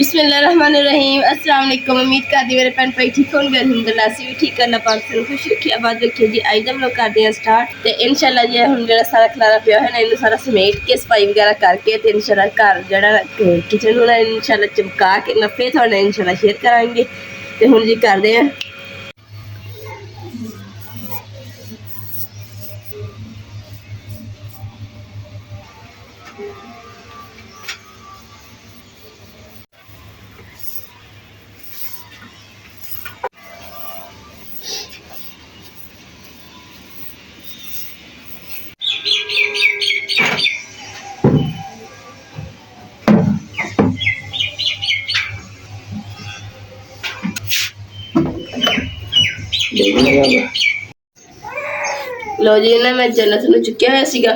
बिस्मिल्लाहिर्रहमानिर्रहीम। अस्सलाम वालेकुम। उम्मीद करती मेरे भैन भाई ठीक होंगे। अल्हम्दुलिल्लाह असीं भी ठीक। अल्लाह पाक सानूं खुश रखे आबाद रखे जी। अज हम लोग करते हैं स्टार्ट ते इंशाल्लाह जी हुण जेह्ड़ा सारा खलारा पिया है ना इन्हूं सारा समेट के सफाई वगैरह करके ते इंशाल्लाह घर जेह्ड़ा किचन नूं इंशाल्लाह चमका के मैं फिर थोड़े नाल इंशाल्लाह शेयर करांगे। ते हुण जी करदे हैं लो जी ना मैं जन्नत नूं चुक्या होया सीगा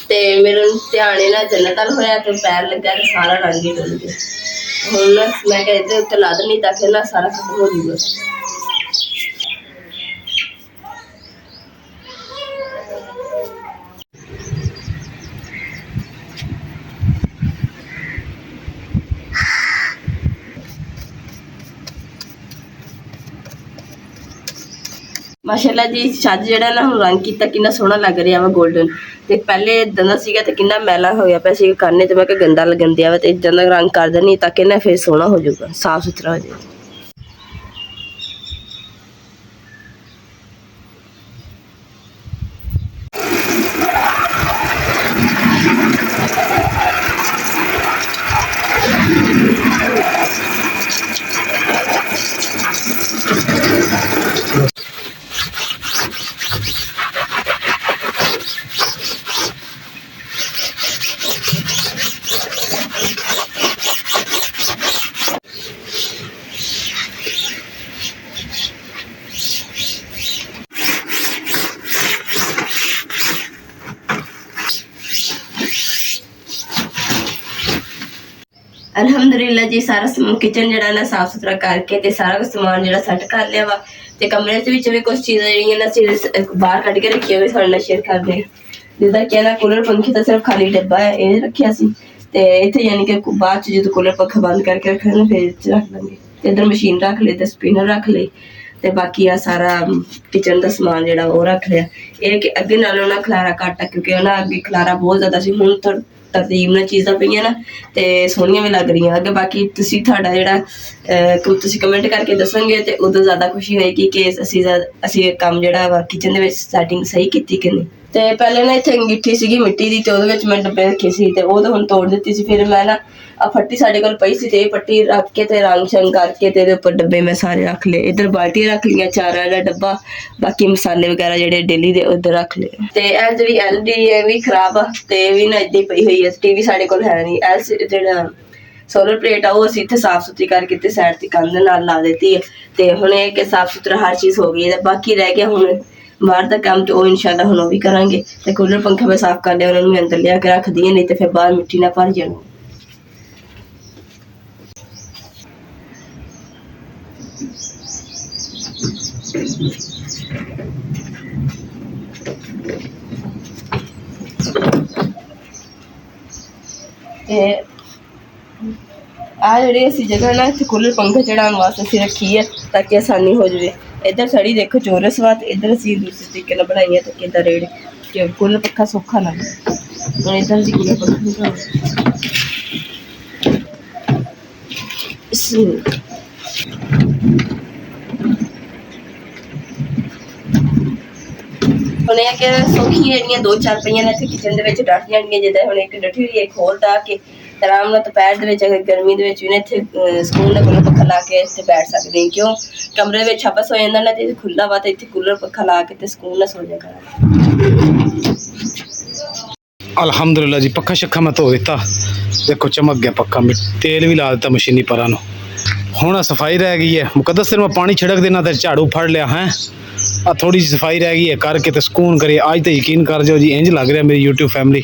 ते मेरे ध्यान ना जन्नत वाल होया ते पैर लग्या ते सारा रंग ही डुल गया। हुण ना मैं कहा इहदे उत्ते ला देनी ताकि ना सारा खत्म हो जाऊगा। माशाअल्लाह जी छत जेड़ा ना हुण रंग कीता कितना सोहना लग रहा वा गोल्डन। ते पहले इदां दा सीगा ते कितना मैला होया पिया सीगा करने ते मैं कहा गंदा लगन दिया वा ते इदां दा रंग कर देनी ताकि ना फिर सोहना हो जाऊगा साफ सुथरा हो जाएगा। अल्हम्दुलिल्लाह जी सारा किचन जरा ना साफ सुथरा करके ते सारा कुछ समान जरा सैट कर लिया वा ते कमरे भी कुछ चीज़ां जेहड़ियां ना बाहर कढ़ के रखी हुई थोड़े नाल शेयर करदे हैं। जिसदा कि ना कूलर पंखे तो सिर्फ खाली डब्बा है ये रखिया सी ते इत्थे यानी कि बाद च जो कूलर पंखा बंद करके रखना ना फिर रख लेंगे ते इधर मशीन रख ली ते स्पिनर रख ली ते बाकी आ सारा किचन का समान जेड़ा वो रख लिया। ये कि अगे नालों ना खलारा घट है क्योंकि ना अगे खलारा बहुत ज़्यादा सी हुण तो तरतीब नाल चीज़ां पईयां ना ते सोहणियां भी लग रही अगे बाकी तुसीं तुहाडा जेड़ा तुसीं कमेंट करके दसोगे ते उदों ज़्यादा खुशी होएगी कि असीं काम जेड़ा वा किचन दे विच सैटिंग सही कीती कि नहीं। ते पहले ना इत्थे अंगीठी सीगी मिट्टी दी ते ओहदे विच मैं डब्बे रखे सी ते ओह तो हुण तोड़ दित्ती सी। फिर मैं ना आ फट्टी साडे कोल पई सी ते फट्टी रख के ते रंग शंग करके ते इहदे उप्पर डब्बे मैं सारे रख ले। इधर बाल्टियां रख लियां चारा दा डब्बा बाकी मसाले वगैरह जेहड़े डेली दे उधर रख ले। ते ए जेहड़ी एलडी है भी खराब आ ते भी ना इदां ही पई हुई है। टीवी साडे कोल है नहीं एल जेहड़ा सोलर प्लेट आ वो असीं इत्थे साफ सुथरी करके ते साइड ते कंध नाल ला दित्ती है ते हुण एह कि साफ सुथरा हर चीज़ हो गई है। बाकी रह गया हुण बाहर का काम तो इंशाल्लाह हुण भी करांगे ते कूलर पंखा मैं साफ कर लिया उन्होंने अंदर लिया के रख दिए नहीं तो फिर बाहर मिट्टी ना भर जानी। आ जी असी जगह ना इतने कूलर पंखा चढ़ाने वास्ते असीं रखी है ताकि आसानी हो जाए। इधर साड़ी देखो चौरस वा इधर असीं दूसरे तरीके नाल बनाई है तो किदा रेड़ कि कूलर पंखा सौखा लगे। हुण इधर असीं कूलर पंखा हुण एह कि सौखी जेहड़ियां दो चार पईयां ने इत्थे किचन दे विच डट जाणगियां जिद्दां हुण इक डठी हुई है एक होर ढा के आराम नाल दोपहर दे विच अगर गर्मी दे विच भी ना इत्थे सुकून नाल कूलर पंखा ला के इत्थे बैठ सकदे हैं। क्यों कमरे विच हबस हो जांदा ना ते खुला वा ते इत्थे कूलर पंखा ला के ते सुकून नाल सो जाया करांगे। अल्हम्दुलिल्लाह जी पक्खा शक्खा मैं धो दिता देखो चमक गया पक्का तेल भी ला दिता मशीनी परा नु। हुण सफाई रह गई है मुकद्दस सिर मैं पानी छिड़क देना तो झाड़ू फड़ लिया है आ थोड़ी जी सफाई रह गई है करके तो सुकून करिए। अज तो यकीन कर जाओ जी इंज लग रहा मेरी यूट्यूब फैमिली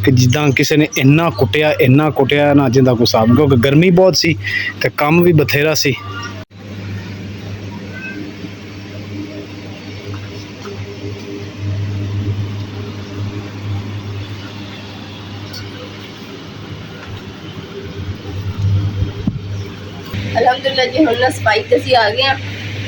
कि जिदा किसी ने इन्ना कुटिया ना जिंदा कोई हिसाब क्योंकि गर्मी बहुत सी ते काम भी बथेरा सी। ਅਲਹਮਦੁਲਿਲਾ ਜੀ ਹੁਣ ਨਾ ਸਫਾਈ ਤੇ ਅਸੀਂ ਆ ਗਏ ਹਾਂ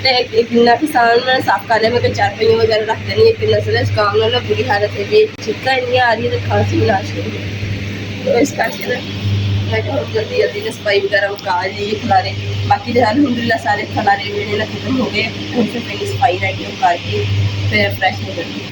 ਤੇ ਇੱਕ ਨਾ ਕਿਸਾਨ ਮੈਂ ਸਾਫ਼ ਕਰ ਲਿਆ। ਮੈਂ ਕਿ ਚਾਰਪਾਈਆਂ ਵਗੈਰਾ ਰੱਖ ਦੇਣੀ ਇੱਕ ਨਸਲ ਇਸ ਕੰਮ ਨਾਲ ਬੁਰੀ ਹਾਲਤ ਹੈ ਜੀ ਚਿੱਕਾ ਇੰਨੀਆਂ ਆ ਰਹੀ ਹੈ ਤੇ ਖਾਂਸੀ ਵੀ ਲਾਸ਼ ਹੋਈ ਹੈ। ਇਸ ਕਰਕੇ ਨਾ ਮੈਂ ਕਿਹਾ ਹੁਣ ਜਲਦੀ ਜਲਦੀ ਨਾ ਸਫਾਈ ਵਗੈਰਾ ਮੁਕਾ ਲਈ ਖਿਲਾਰੇ ਬਾਕੀ ਦੇ ਅਲਹਮਦੁਲਿਲਾ ਸਾਰੇ ਖਿਲਾਰੇ ਜਿਹੜੇ ਨਾ ਖਤਮ ਹੋ ਗਏ। ਹੁਣ ਸਿਰਫ ਇੰਨੀ ਸਫਾਈ ਰਹਿ ਗਈ ਕਰਕੇ ਫਿਰ ਫਰੈਸ਼ ਹੋ ਜਾਣੀ।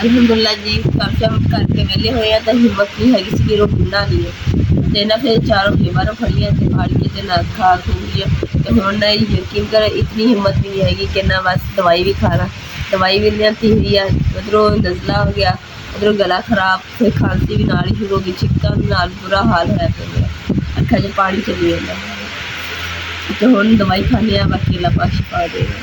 ਅਲਹਮਦੁਲਿਲਾ ਜੀ ਕੰਮ ਸ਼ਮ ਕਰਕੇ ਵਿਹਲੇ ਹੋਏ ਆ ਤਾਂ ਹਿੰਮਤ ਨਹੀਂ ਹੈਗੀ ਸੀ ਕਿ ਰੋਟੀ ਬਣਾ ਲਈਏ ਤੇ ਨਾ ਫਿਰ ਚਾਰੋਂ ਫਲੇਵਰਾਂ ਫੜੀਆਂ ਤੇ ਫਾੜੀਏ ਤੇ ਨਾ ਖਾ ਖੂਈਏ ਤੇ ਹੁਣ ਨਾ ਯਕੀਨ ਕਰ ਇਤਨੀ ਹਿੰਮਤ ਵੀ ਨਹੀਂ ਹੈਗੀ ਕਿ ਨਾ ਬਸ ਦਵਾਈ ਵੀ ਖਾਣਾ ਦਵਾਈ ਵੀ ਲਿਆਂਤੀ ਹੋਈ ਆ ਉਧਰੋਂ ਨਜ਼ਲਾ ਹੋ ਗਿਆ ਉਧਰੋਂ ਗਲਾ ਖਰਾਬ ਫਿਰ ਖਾਂਸੀ ਵੀ ਨਾਲ ਹੀ ਸ਼ੁਰੂ ਹੋ ਗਈ ਛਿੱਕਾਂ ਵੀ ਨਾਲ ਬੁਰਾ ਹਾਲ ਹੋਇਆ ਪਿਆ ਅੱਖਾਂ 'ਚ ਪਾਣੀ ਚੱਲੀ ਜਾਂਦਾ ਤੇ ਹੁਣ ਦਵਾਈ ਖਾਣੀ ਆ ਬਾਕੀ ਅੱਲਾ ਪਾਕ ਸ਼ਿਫਾ ਦੇਗਾ।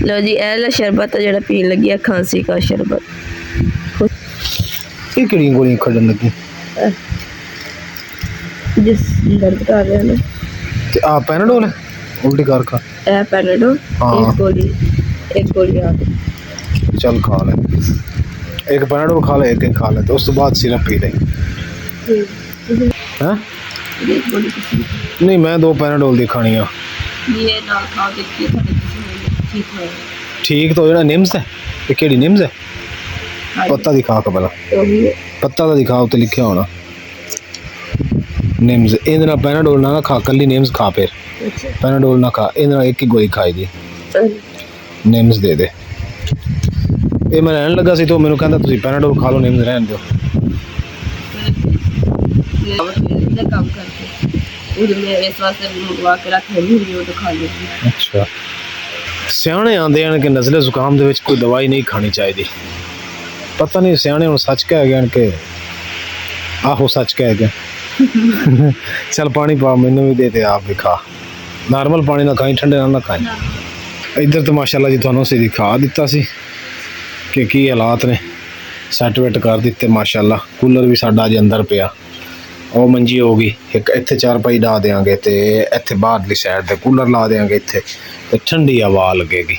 लो जी एला शरबत जरा पीन लगी है खांसी का शरबत ये किहड़ी गोलियां खड़न लगी जिस दर्द कर रहे हैं ना ते आ पैनाडोल उल्टी कर खा ए पैनाडोल एक गोली आ चल खा ले एक पैनाडोल खा ले एक खा ले तो उस तो बाद सिरप पी ले हैं नहीं मैं 2 पैनाडोल दी खानी आ ये ना खाओ देखिए ठीक तो जरा निम्स है ये केड़ी निम्स है पत्ता दिखा के पहला पत्ता तो दिखा उत्ते लिखा होना निम्स इहदे नाल पैनाडोल ना खा कल्ली निम्स खा फिर पैनाडोल ना खा इहदे नाल एक ही गोली खाई दी निम्स दे दे ये मैं रहन लगा सी तो मैनू कहंदा तुसीं पैनाडोल खा लो निम्स रहन दो काम करके उधर मैं इस वास्ते मंगवा के रख लेनी हुई वो तो खा लेगी। अच्छा ਸਿਆਣੇ ਆਂਦੇ ਹਨ ਕਿ ਨਜ਼ਲੇ ਜ਼ੁਕਾਮ ਦੇ ਵਿੱਚ ਕੋਈ ਦਵਾਈ ਨਹੀਂ ਖਾਣੀ ਚਾਹੀਦੀ ਪਤਾ ਨਹੀਂ ਸਿਆਣੇ ਹੁਣ ਸੱਚ ਕਹਿ ਗਏ ਕਿ ਆਹੋ ਸੱਚ ਕਹਿ ਗਏ ਚੱਲ ਪਾਣੀ ਪਾ ਮੈਨੂੰ ਵੀ ਦੇ ਤੇ ਆਪ ਵੀ ਖਾ ਨਾਰਮਲ ਪਾਣੀ ਨਾ ਖਾਈ ਠੰਡੇ ਨਾਲ ਨਾ ਖਾਈ ਇੱਧਰ ਤਾਂ ਮਾਸ਼ਾਅੱਲਾ ਜੀ ਤੁਹਾਨੂੰ ਅਸੀਂ ਦਿਖਾ ਦਿੱਤਾ ਸੀ ਕਿ ਕੀ ਹਾਲਾਤ ਨੇ ਸੈੱਟ ਵੈਟ ਕਰ ਦਿੱਤੇ ਮਾਸ਼ਾਅੱਲਾ ਕੂਲਰ ਵੀ ਸਾਡਾ ਅੱਜ ਅੰਦਰ ਪਿਆ ਉਹ ਮੰਜੀ ਹੋ ਗਈ ਇੱਕ ਇੱਥੇ ਚਾਰਪਾਈ ਡਾ ਦੇਾਂਗੇ ਤੇ ਇੱਥੇ ਬਾਹਰਲੀ ਸਾਈਡ ਤੇ ਕੂਲਰ ਲਾ ਦੇਾਂਗੇ ਇੱਥੇ ਤੇ ਠੰਡੀ ਹਵਾ ਲੱਗੇਗੀ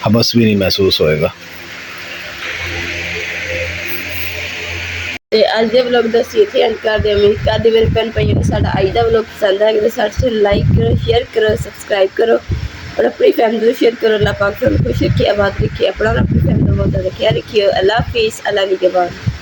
ਹਬਸ ਵੀ ਨਹੀਂ ਮਹਿਸੂਸ ਹੋਏਗਾ। ਤੇ ਅੱਜ ਦੇ ਵਲੌਗ ਦਾ ਅਸੀਂ ਇੱਥੇ ਐਂਡ ਕਰਦੇ ਹਾਂ। ਉਮੀਦ ਕਰਦੇ ਮੇਰੇ ਭੈਣ ਭਾਈਆਂ ਨੂੰ ਸਾਡਾ ਅੱਜ ਦਾ ਵਲੌਗ ਪਸੰਦ ਆਇਆ ਤੇ ਸਾਡੇ ਨੂੰ ਲਾਈਕ ਕਰੋ ਸ਼ੇਅਰ ਕਰੋ ਸਬਸਕ੍ਰਾਈਬ ਕਰੋ और अपनी फैमिली को शेयर करो। अल्लाह पाक सबको खुश रखिए आबाद रखिए अपना और अपनी फैमिली को बहुत ज़्यादा ख्याल रखिए। अल्लाह हाफिज़ अल्लाह निगहबान।